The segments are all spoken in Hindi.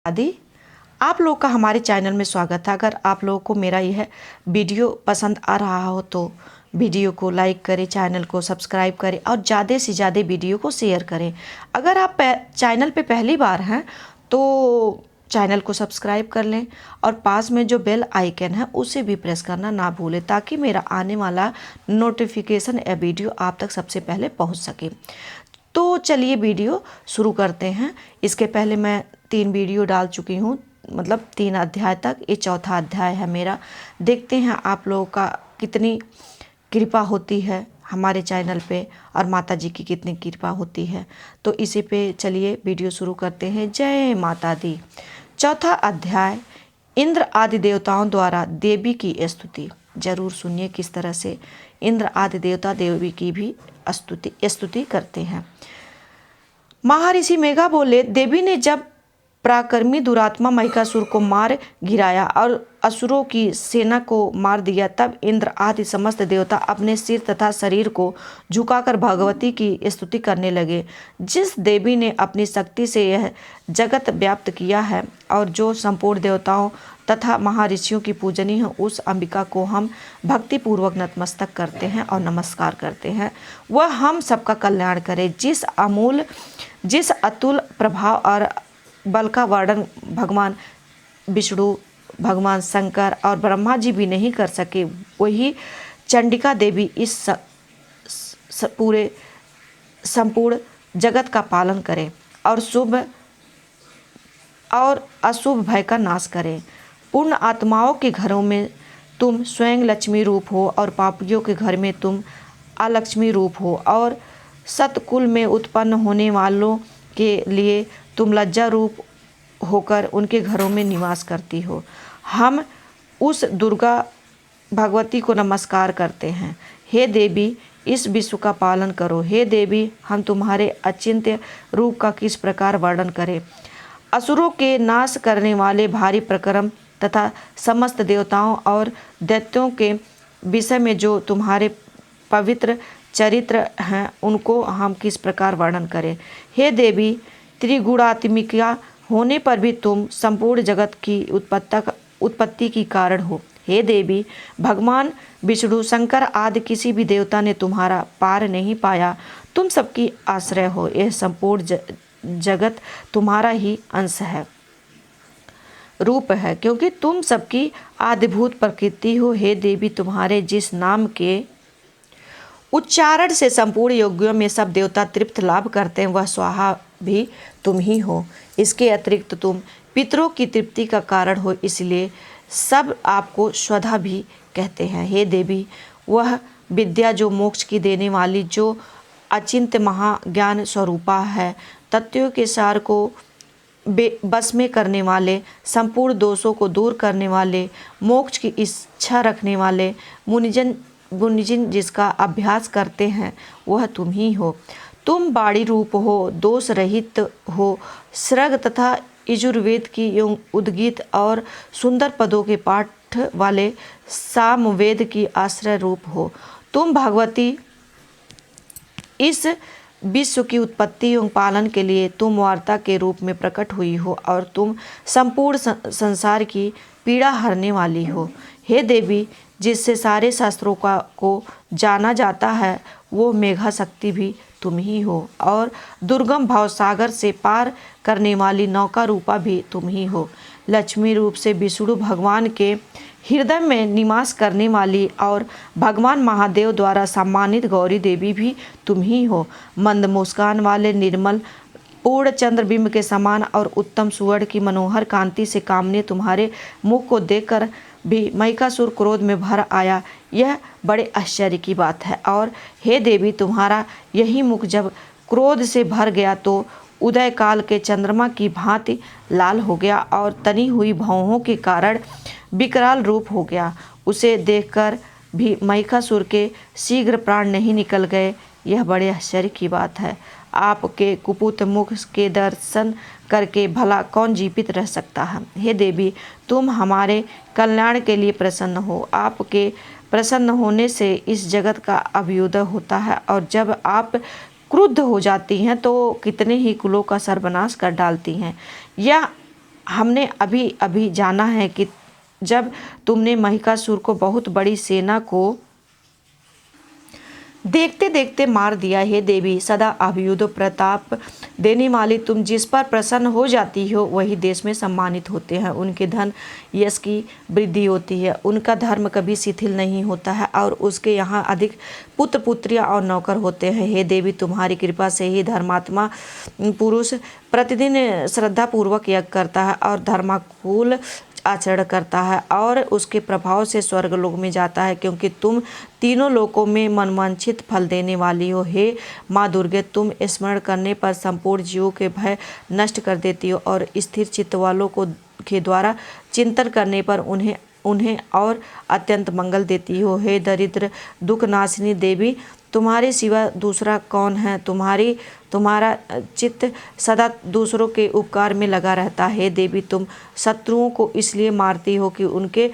आदि आप लोग का हमारे चैनल में स्वागत है। अगर आप लोगों को मेरा यह वीडियो पसंद आ रहा हो तो वीडियो को लाइक करें, चैनल को सब्सक्राइब करें और ज़्यादा से ज़्यादा वीडियो को शेयर करें। अगर आप चैनल पे पहली बार हैं तो चैनल को सब्सक्राइब कर लें और पास में जो बेल आइकन है उसे भी प्रेस करना ना भूलें ताकि मेरा आने वाला नोटिफिकेशन या वीडियो आप तक सबसे पहले पहुंच सके। तो चलिए वीडियो शुरू करते हैं। इसके पहले मैं 3 वीडियो डाल चुकी हूँ, मतलब 3 अध्याय तक। ये चौथा अध्याय है मेरा। देखते हैं आप लोगों का कितनी कृपा होती है हमारे चैनल पे और माता जी की कितनी कृपा होती है। तो इसी पे चलिए वीडियो शुरू करते हैं। जय माता दी। चौथा अध्याय, इंद्र आदि देवताओं द्वारा देवी की स्तुति। जरूर सुनिए किस तरह से इंद्र आदि देवता देवी की भी स्तुति करते हैं। महर्षि मेघा बोले, देवी ने जब पराक्रमी दुरात्मा महिषासुर को मार गिराया और असुरों की सेना को मार दिया, तब इंद्र आदि समस्त देवता अपने सिर तथा शरीर को झुकाकर भगवती की स्तुति करने लगे। जिस देवी ने अपनी शक्ति से यह जगत व्याप्त किया है और जो संपूर्ण देवताओं तथा महर्षियों की पूजनीय है, उस अंबिका को हम भक्तिपूर्वक नतमस्तक करते हैं और नमस्कार करते हैं। वह हम सबका कल्याण करे। जिस अतुल प्रभाव और बल का वर्णन भगवान विष्णु, भगवान शंकर और ब्रह्मा जी भी नहीं कर सके, वही चंडिका देवी इस पूरे संपूर्ण जगत का पालन करे और शुभ और अशुभ भय का नाश करे। पूर्ण आत्माओं के घरों में तुम स्वयं लक्ष्मी रूप हो और पापियों के घर में तुम अलक्ष्मी रूप हो और सतकुल में उत्पन्न होने वालों के लिए तुम लज्जा रूप होकर उनके घरों में निवास करती हो। हम उस दुर्गा भगवती को नमस्कार करते हैं। हे देवी, इस विश्व का पालन करो। हे देवी, हम तुम्हारे अचिंत्य रूप का किस प्रकार वर्णन करें। असुरों के नाश करने वाले भारी प्रक्रम तथा समस्त देवताओं और दैत्यों के विषय में जो तुम्हारे पवित्र चरित्र हैं, उनको हम किस प्रकार वर्णन करें। हे देवी, त्रिगुणात्मिका होने पर भी तुम संपूर्ण जगत की उत्पत्ति की कारण हो। हे देवी, भगवान विष्णु, शंकर आदि किसी भी देवता ने तुम्हारा पार नहीं पाया। तुम सबकी आश्रय हो। यह संपूर्ण जगत तुम्हारा ही अंश है, रूप है, क्योंकि तुम सबकी आदिभूत प्रकृति हो। हे देवी, तुम्हारे जिस नाम के उच्चारण से संपूर्ण योगियों में सब देवता तृप्त लाभ करते हैं, वह स्वाहा भी तुम ही हो। इसके अतिरिक्त तुम पितरों की तृप्ति का कारण हो, इसलिए सब आपको स्वधा भी कहते हैं। हे देवी, वह विद्या जो मोक्ष की देने वाली, जो अचिंत्य महाज्ञान स्वरूपा है, तत्वों के सार को बस में करने वाले, संपूर्ण दोषों को दूर करने वाले, मोक्ष की इच्छा रखने वाले मुनिजन जिसका अभ्यास करते हैं, वह तुम ही हो। तुम बाणी रूप हो, दोष रहित हो, सृग तथा यजुर्वेद की उद्गीत और सुंदर पदों के पाठ वाले सामवेद की आश्रय रूप हो। तुम भगवती इस विश्व की उत्पत्ति एवं पालन के लिए तुम वार्ता के रूप में प्रकट हुई हो और तुम संपूर्ण संसार की पीड़ा हरने वाली हो। हे देवी, जिससे सारे शास्त्रों को जाना जाता है, वो मेघा शक्ति भी तुम ही हो और दुर्गम भावसागर से पार करने वाली नौका रूपा भी तुम ही हो। लक्ष्मी रूप से विष्णु भगवान के हृदय में निवास करने वाली और भगवान महादेव द्वारा सम्मानित गौरी देवी भी तुम ही हो। मंद मुस्कान वाले निर्मल पूर्ण चंद्रबिंब के समान और उत्तम सुवर्ण की मनोहर कांति से कामने तुम्हारे मुख को देखकर भी महिषासुर क्रोध में भर आया। यह बड़े आश्चर्य की बात है। और हे देवी, तुम्हारा यही मुख जब क्रोध से भर गया तो उदय काल के चंद्रमा की भांति लाल हो गया और तनी हुई भौहों के कारण विकराल रूप हो गया। उसे देखकर भी महिषासुर के शीघ्र प्राण नहीं निकल गए। यह बड़े आश्चर्य की बात है। आपके कुपुत मुख के दर्शन करके भला कौन जीवित रह सकता है। हे देवी, तुम हमारे कल्याण के लिए प्रसन्न हो। आपके प्रसन्न होने से इस जगत का अभ्युदय होता है और जब आप क्रुद्ध हो जाती हैं तो कितने ही कुलों का सर्वनाश कर डालती हैं। यह हमने अभी अभी जाना है कि जब तुमने महिषासुर को बहुत बड़ी सेना को देखते देखते मार दिया। हे देवी, सदा अभ्युदय प्रताप देने वाली तुम जिस पर प्रसन्न हो जाती हो वही देश में सम्मानित होते हैं। उनके धन यश की वृद्धि होती है, उनका धर्म कभी शिथिल नहीं होता है और उसके यहाँ अधिक पुत्र पुत्रियाँ और नौकर होते हैं। हे देवी, तुम्हारी कृपा से ही धर्मात्मा पुरुष प्रतिदिन श्रद्धापूर्वक यज्ञ करता है और धर्माकुल आचरण करता है और उसके प्रभाव से स्वर्गलोक में जाता है, क्योंकि तुम तीनों लोकों में मनवांछित फल देने वाली हो। हे माँ दुर्गे, तुम स्मरण करने पर संपूर्ण जीवों के भय नष्ट कर देती हो और स्थिर चित्त वालों को के द्वारा चिंतन करने पर उन्हें और अत्यंत मंगल देती हो। हे दरिद्र दुख नाशिनी देवी, तुम्हारे सिवा दूसरा कौन है? तुम्हारा चित्त सदा दूसरों के उपकार में लगा रहता है। हे देवी, तुम शत्रुओं को इसलिए मारती हो कि उनके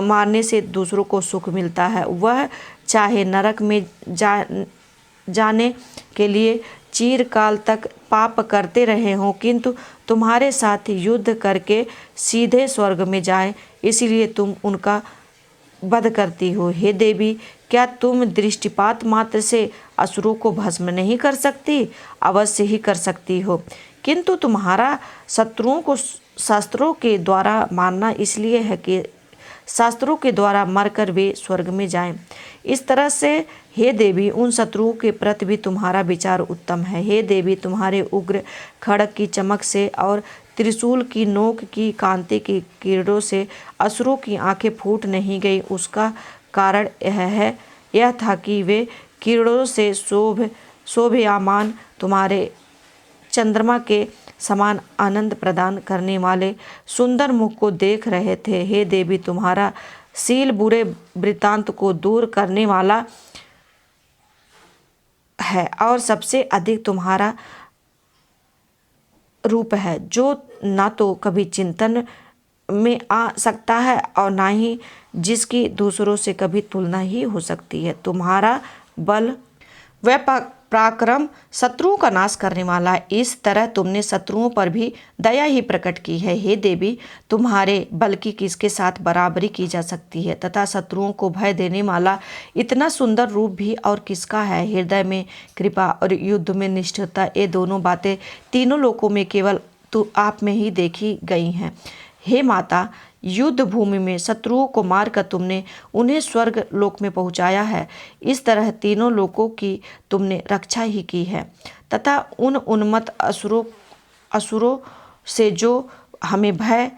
मारने से दूसरों को सुख मिलता है। वह चाहे नरक में जाने के लिए चिरकाल तक पाप करते रहे हों, किंतु तुम्हारे साथ युद्ध करके सीधे स्वर्ग में जाएं, इसलिए तुम उनका वध करती हो। हे देवी, क्या तुम दृष्टिपात मात्र से असुरों को भस्म नहीं कर सकती? अवश्य ही कर सकती हो, किंतु तुम्हारा शत्रुओं को शास्त्रों के द्वारा मारना इसलिए है कि शास्त्रों के द्वारा मरकर वे स्वर्ग में जाएं। इस तरह से हे देवी, उन शत्रुओं के प्रति भी तुम्हारा विचार उत्तम है। हे देवी, तुम्हारे उग्र खड़ग की चमक से और त्रिशूल की नोक की कांति की किरणों से असुरों की आंखें फूट नहीं गई। उसका कारण यह था कि वे किरणों से शोभयामान तुम्हारे चंद्रमा के समान आनंद प्रदान करने वाले सुंदर मुख को देख रहे थे। हे देवी, तुम्हारा शील बुरे वृत्तांत को दूर करने वाला है और सबसे अधिक तुम्हारा रूप है, जो ना तो कभी चिंतन में आ सकता है और ना ही जिसकी दूसरों से कभी तुलना ही हो सकती है। तुम्हारा बल व पराक्रम शत्रुओं का नाश करने वाला है। इस तरह तुमने शत्रुओं पर भी दया ही प्रकट की है। हे देवी, तुम्हारे बल की किसके साथ बराबरी की जा सकती है तथा शत्रुओं को भय देने वाला इतना सुंदर रूप भी और किसका है? हृदय में कृपा और युद्ध में निष्ठुरता, ये दोनों बातें तीनों लोकों में केवल आप में ही देखी गई हैं। हे माता, युद्ध भूमि में शत्रुओं को मारकर तुमने उन्हें स्वर्ग लोक में पहुंचाया है। इस तरह तीनों लोकों की तुमने रक्षा ही की है तथा उन उन्मत्त असुरों से जो हमें भय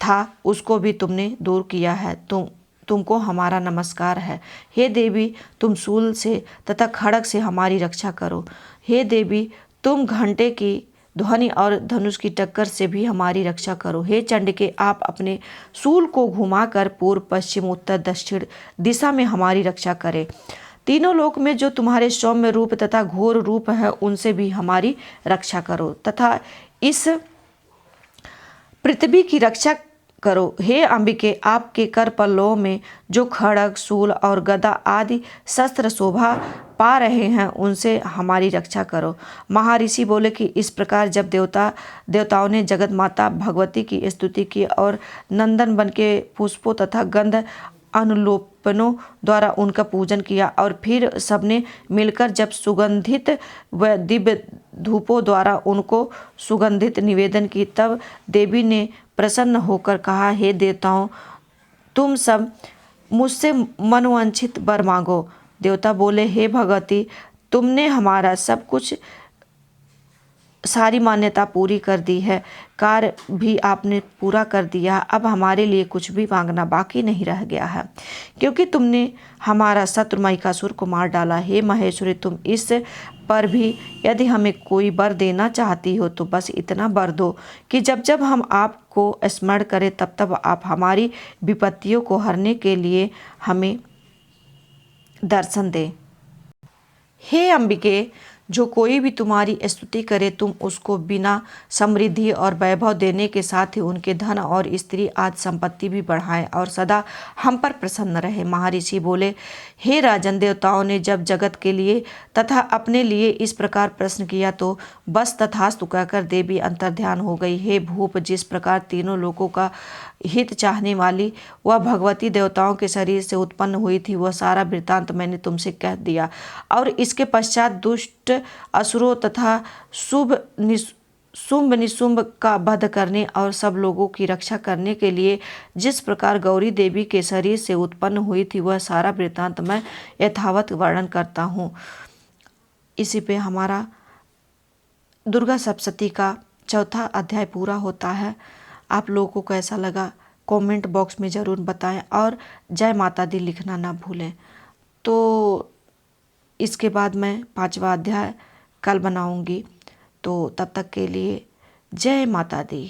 था उसको भी तुमने दूर किया है। तुमको हमारा नमस्कार है। हे देवी, तुम शूल से तथा खड़ग से हमारी रक्षा करो। हे देवी, तुम घंटे की ध्वनि और धनुष की टक्कर से भी हमारी रक्षा करो। हे चंडिके, आप अपने शूल को घुमाकर पूर्व पश्चिम उत्तर दक्षिण दिशा में हमारी रक्षा करें। तीनों लोक में जो तुम्हारे सौम्य रूप तथा घोर रूप है उनसे भी हमारी रक्षा करो तथा इस पृथ्वी की रक्षा करो। हे अंबिके, आपके कर पल्लवों में जो खड़ग, शूल और गदा आदि शस्त्र शोभा पा रहे हैं उनसे हमारी रक्षा करो। महर्षि बोले कि इस प्रकार जब देवताओं ने जगत माता भगवती की स्तुति की और नंदन बन के पुष्पों तथा गंध अनुलोपनों द्वारा उनका पूजन किया और फिर सबने मिलकर जब सुगंधित व दिव्य धूपों द्वारा उनको सुगंधित निवेदन की, तब देवी ने प्रसन्न होकर कहा, हे देवताओं, तुम सब मुझसे मनोवांछित वर मांगो। देवता बोले, हे भगवती, तुमने हमारा सब कुछ सारी मान्यता पूरी कर दी है, कार्य भी आपने पूरा कर दिया। अब हमारे लिए कुछ भी मांगना बाकी नहीं रह गया है, क्योंकि तुमने हमारा शत्रु महिषासुर को मार डाला। हे महेश्वरी, तुम इस पर भी यदि हमें कोई वर देना चाहती हो तो बस इतना वर दो कि जब जब हम आपको स्मरण करें तब तब आप हमारी विपत्तियों को हरने के लिए हमें दर्शन दें। हे अंबिके, जो कोई भी तुम्हारी स्तुति करे तुम उसको बिना समृद्धि और वैभव देने के साथ ही उनके धन और स्त्री आदि संपत्ति भी बढ़ाएं और सदा हम पर प्रसन्न रहे। महर्षि बोले, हे राजन, देवताओं ने जब जगत के लिए तथा अपने लिए इस प्रकार प्रश्न किया तो बस तथास्तु कहकर देवी अंतर्ध्यान हो गई। हे भूप, जिस प्रकार तीनों लोगों का हित चाहने वाली वह भगवती देवताओं के शरीर से उत्पन्न हुई थी, वह सारा वृत्तांत मैंने तुमसे कह दिया। और इसके पश्चात दुष्ट असुरों तथा शुंभ निशुंभ का वध करने और सब लोगों की रक्षा करने के लिए जिस प्रकार गौरी देवी के शरीर से उत्पन्न हुई थी, वह सारा वृत्तांत मैं यथावत वर्णन करता हूँ। इसी पे हमारा दुर्गा सप्तशती का चौथा अध्याय पूरा होता है। आप लोगों को कैसा लगा कमेंट बॉक्स में ज़रूर बताएं और जय माता दी लिखना ना भूलें। तो इसके बाद मैं पांचवा अध्याय कल बनाऊंगी। तो तब तक के लिए जय माता दी।